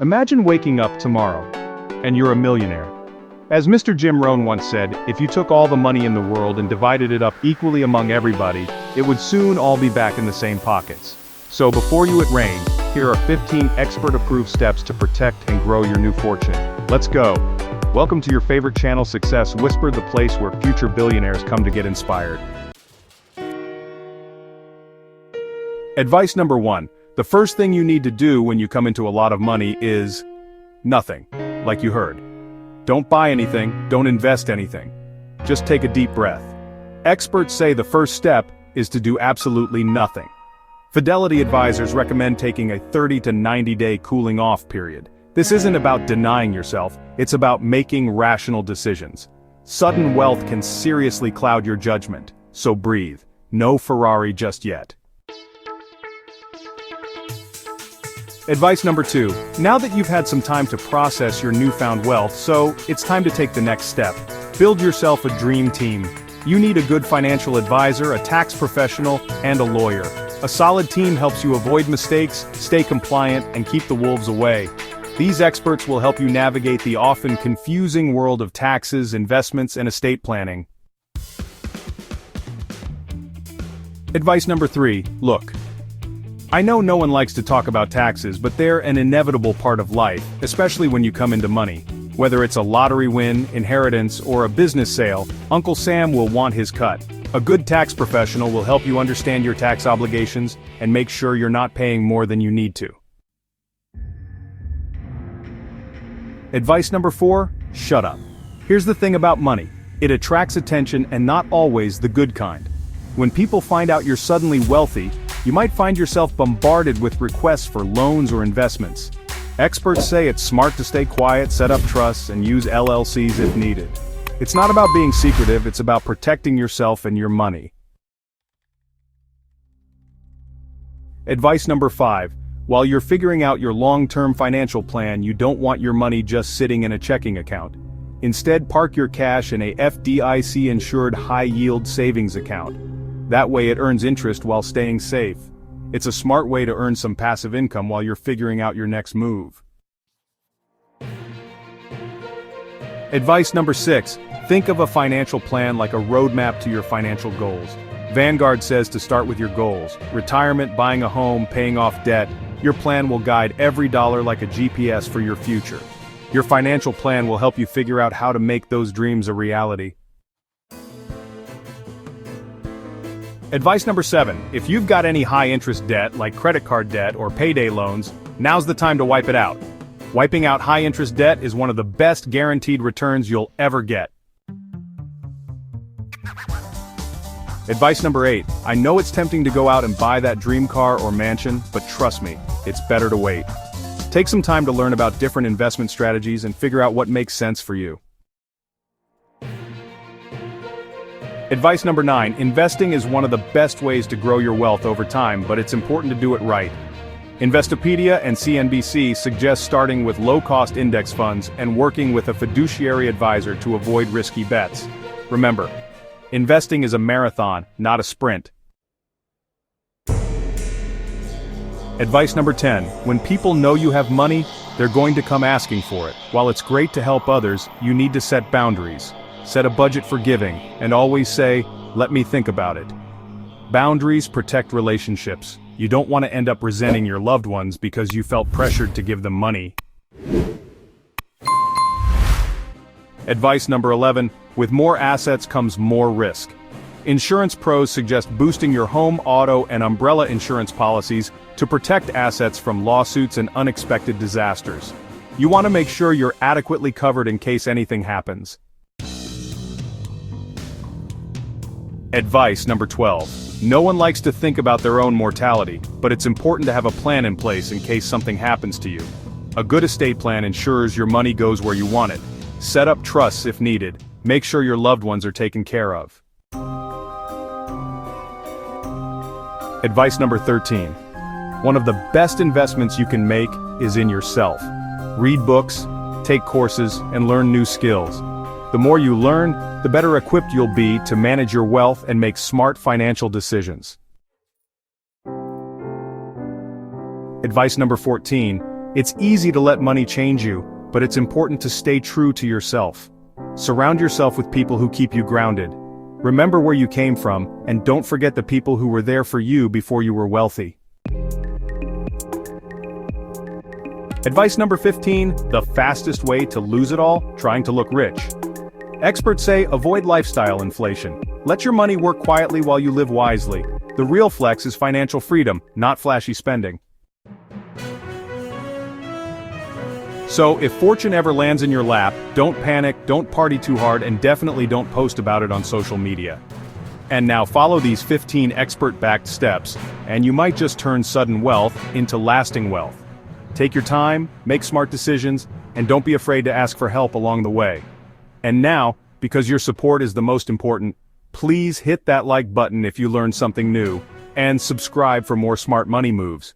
Imagine waking up tomorrow, and you're a millionaire. As Mr. Jim Rohn once said, if you took all the money in the world and divided it up equally among everybody, it would soon all be back in the same pockets. So before it rains, here are 15 expert-approved steps to protect and grow your new fortune. Let's go. Welcome to your favorite channel, Success Whisper, the place where future billionaires come to get inspired. Advice number 1. The first thing you need to do when you come into a lot of money is nothing, like you heard. Don't buy anything, don't invest anything. Just take a deep breath. Experts say the first step is to do absolutely nothing. Fidelity advisors recommend taking a 30 to 90-day cooling off period. This isn't about denying yourself, it's about making rational decisions. Sudden wealth can seriously cloud your judgment, so breathe. No Ferrari just yet. Advice number 2. Now that you've had some time to process your newfound wealth, so it's time to take the next step. Build yourself a dream team. You need a good financial advisor, a tax professional, and a lawyer. A solid team helps you avoid mistakes, stay compliant, and keep the wolves away. These experts will help you navigate the often confusing world of taxes, investments, and estate planning. Advice number 3. Look. I know no one likes to talk about taxes, but they're an inevitable part of life, especially when you come into money. Whether it's a lottery win, inheritance, or a business sale, Uncle Sam will want his cut. A good tax professional will help you understand your tax obligations and make sure you're not paying more than you need to. Advice number 4, shut up. Here's the thing about money. It attracts attention and not always the good kind. When people find out you're suddenly wealthy, you might find yourself bombarded with requests for loans or investments. Experts say it's smart to stay quiet, set up trusts, and use LLCs if needed. It's not about being secretive, it's about protecting yourself and your money. Advice number 5. While you're figuring out your long-term financial plan, you don't want your money just sitting in a checking account. Instead, park your cash in a FDIC-insured high-yield savings account. That way it earns interest while staying safe. It's a smart way to earn some passive income while you're figuring out your next move. Advice number 6. Think of a financial plan like a roadmap to your financial goals. Vanguard says to start with your goals. Retirement, buying a home, paying off debt. Your plan will guide every dollar like a GPS for your future. Your financial plan will help you figure out how to make those dreams a reality. Advice number 7. If you've got any high-interest debt, like credit card debt or payday loans, now's the time to wipe it out. Wiping out high-interest debt is one of the best guaranteed returns you'll ever get. Advice number 8. I know it's tempting to go out and buy that dream car or mansion, but trust me, it's better to wait. Take some time to learn about different investment strategies and figure out what makes sense for you. Advice number 9. Investing is one of the best ways to grow your wealth over time, but it's important to do it right. Investopedia and CNBC suggest starting with low-cost index funds and working with a fiduciary advisor to avoid risky bets. Remember, investing is a marathon, not a sprint. Advice number 10. When people know you have money, they're going to come asking for it. While it's great to help others, you need to set boundaries. Set a budget for giving, and always say, "Let me think about it." Boundaries protect relationships. You don't want to end up resenting your loved ones because you felt pressured to give them money. Advice number 11. With more assets comes more risk. Insurance pros suggest boosting your home, auto, and umbrella insurance policies to protect assets from lawsuits and unexpected disasters. You want to make sure you're adequately covered in case anything happens. Advice number 12. No one likes to think about their own mortality, but it's important to have a plan in place in case something happens to you. A good estate plan ensures your money goes where you want it. Set up trusts if needed. Make sure your loved ones are taken care of. Advice number 13. One of the best investments you can make is in yourself. Read books, take courses, and learn new skills. The more you learn, the better equipped you'll be to manage your wealth and make smart financial decisions. Advice number 14. It's easy to let money change you, but it's important to stay true to yourself. Surround yourself with people who keep you grounded. Remember where you came from, and don't forget the people who were there for you before you were wealthy. Advice number 15, the fastest way to lose it all, trying to look rich. Experts say avoid lifestyle inflation. Let your money work quietly while you live wisely. The real flex is financial freedom, not flashy spending. So, if fortune ever lands in your lap, don't panic, don't party too hard, and definitely don't post about it on social media. And now follow these 15 expert-backed steps, and you might just turn sudden wealth into lasting wealth. Take your time, make smart decisions, and don't be afraid to ask for help along the way. And now, because your support is the most important, please hit that like button if you learned something new, and subscribe for more smart money moves.